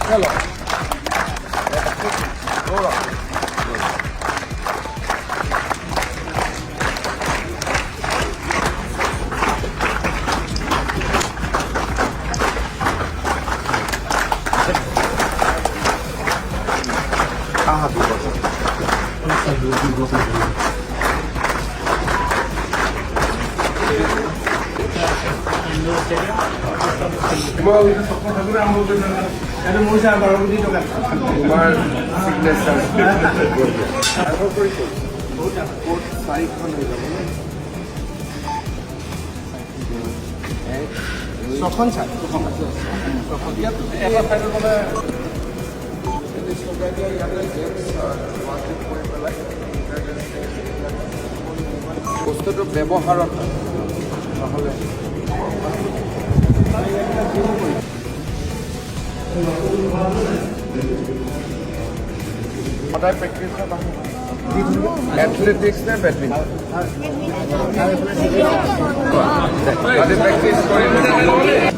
Hello. Roll up. Aha, du তোমাৰ signature ছখন চাই বস্তুটো ব্যৱহাৰত নহ'লে সদায় প্ৰেক্টিছ এথলেটিক্স নে বেডমিণ্টন আজি প্ৰেক্টিছ কৰিম